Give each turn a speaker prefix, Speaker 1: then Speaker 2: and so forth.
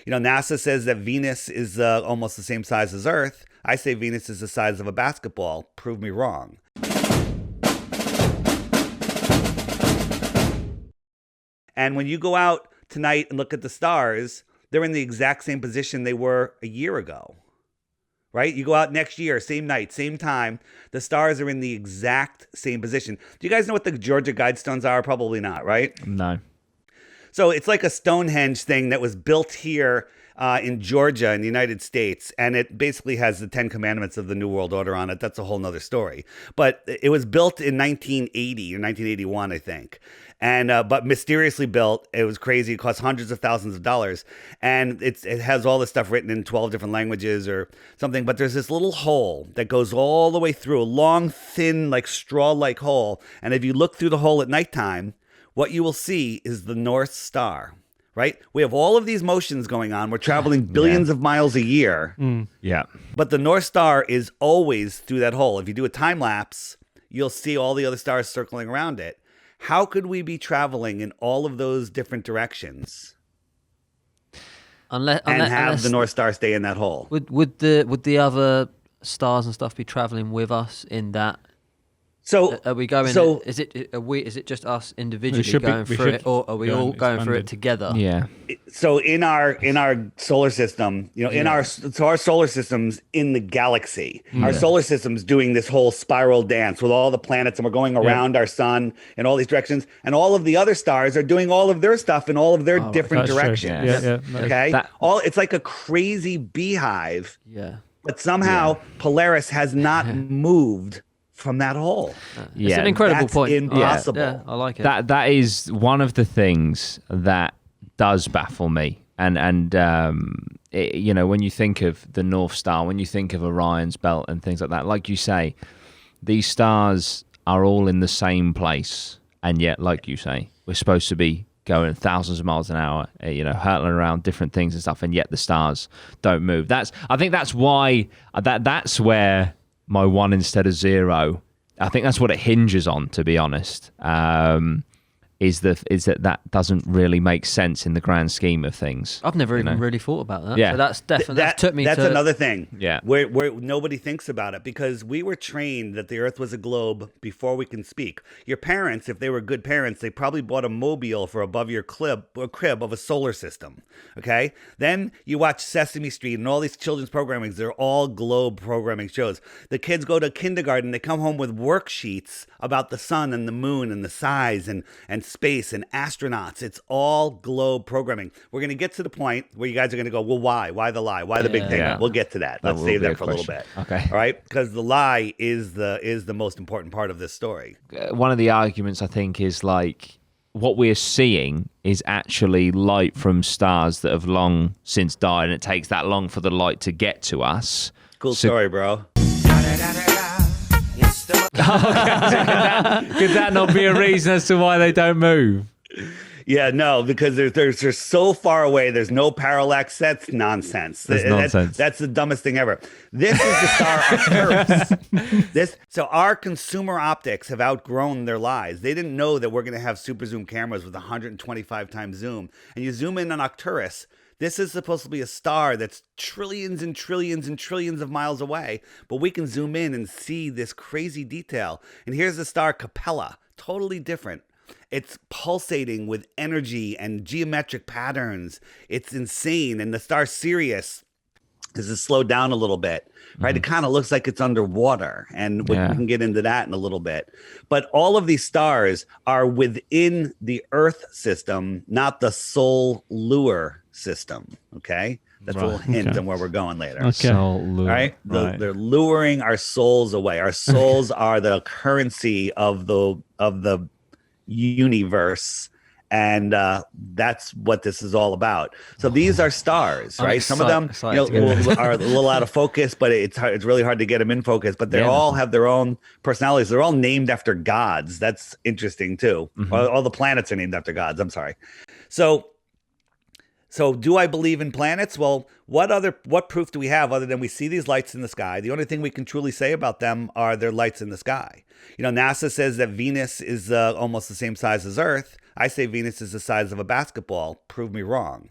Speaker 1: NASA says that Venus is almost the same size as Earth. I say Venus is the size of a basketball. Prove me wrong. And when you go out tonight and look at the stars, they're in the exact same position they were a year ago, right? You go out next year, same night, same time. The stars are in the exact same position. Do you guys know what the Georgia Guidestones are? Probably not, right?
Speaker 2: No.
Speaker 1: So it's like a Stonehenge thing that was built here in Georgia in the United States. And it basically has the 10 Commandments of the New World Order on it. That's a whole nother story. But it was built in 1980 or 1981, I think. And but mysteriously built. It was crazy. It cost hundreds of thousands of dollars. And it has all this stuff written in 12 different languages or something. But there's this little hole that goes all the way through, a long, thin, like straw-like hole. And if you look through the hole at nighttime, what you will see is the North Star, right? We have all of these motions going on. We're traveling billions of miles a year.
Speaker 2: Yeah.
Speaker 1: But the North Star is always through that hole. If you do a time lapse, you'll see all the other stars circling around it. How could we be traveling in all of those different directions
Speaker 3: Unless
Speaker 1: the North Star stay in that hole?
Speaker 3: Would the other stars and stuff be traveling with us in that?
Speaker 1: So
Speaker 3: are we going?
Speaker 1: So
Speaker 3: is it just us individually going through it, or are we all going through it together?
Speaker 2: Yeah.
Speaker 1: So in our solar system, our solar system's in the galaxy. Our solar system's doing this whole spiral dance with all the planets, and we're going around our sun in all these directions. And all of the other stars are doing all of their stuff in all of their different directions.
Speaker 2: Yeah.
Speaker 1: Okay. It's like a crazy beehive.
Speaker 3: Yeah.
Speaker 1: But somehow Polaris has not moved from that hole.
Speaker 3: It's an incredible point.
Speaker 1: Impossible.
Speaker 3: Yeah, I like it.
Speaker 2: That is one of the things that does baffle me. And when you think of the North Star, when you think of Orion's belt and things like that, like you say, these stars are all in the same place, and yet, like you say, we're supposed to be going thousands of miles an hour, hurtling around different things and stuff, and yet the stars don't move. I think that's why that's where my 1 instead of 0. I think that's what it hinges on, to be honest. Is that doesn't really make sense in the grand scheme of things.
Speaker 3: I've never even really thought about that.
Speaker 2: Yeah.
Speaker 3: So that's definitely
Speaker 1: that's another thing.
Speaker 2: Yeah.
Speaker 1: Where nobody thinks about it, because we were trained that the Earth was a globe before we can speak. Your parents, if they were good parents, they probably bought a mobile for above your crib of a solar system. Okay. Then you watch Sesame Street and all these children's programmings. They're all globe programming shows. The kids go to kindergarten. They come home with worksheets about the sun and the moon and the size and space and astronauts. It's all globe programming. We're going to get to the point where you guys are going to go, well, why? Why the lie? Why the big thing?
Speaker 2: Yeah.
Speaker 1: We'll get to that. Let's save that for a little bit.
Speaker 2: Okay.
Speaker 1: All right? Because the lie is the most important part of this story.
Speaker 2: One of the arguments, I think, is like what we're seeing is actually light from stars that have long since died, and it takes that long for the light to get to us.
Speaker 1: Cool story, bro.
Speaker 2: Could that not be a reason as to why they don't move?
Speaker 1: Yeah, no, because they're so far away. There's no parallax. That's nonsense. That's the dumbest thing ever. This is the star Arcturus. So our consumer optics have outgrown their lies. They didn't know that we're going to have super zoom cameras with 125 times zoom. And you zoom in on Arcturus. This is supposed to be a star that's trillions and trillions and trillions of miles away, but we can zoom in and see this crazy detail. And here's the star Capella, totally different. It's pulsating with energy and geometric patterns. It's insane. And the star Sirius is slowed down a little bit, right? It kind of looks like it's underwater, and we can get into that in a little bit. But all of these stars are within the Earth system, not the solar system, okay? That's a little hint on where we're going later.
Speaker 2: Okay.
Speaker 1: All right? They're luring our souls away. Our souls are the currency of the universe, and that's what this is all about. So these are stars, right? Some of them are a little out of focus, but it's really hard to get them in focus. But they all have their own personalities. They're all named after gods. That's interesting too. All the planets are named after gods. I'm sorry. So do I believe in planets? Well, what proof do we have other than we see these lights in the sky? The only thing we can truly say about them are their lights in the sky. NASA says that Venus is almost the same size as Earth. I say Venus is the size of a basketball. Prove me wrong.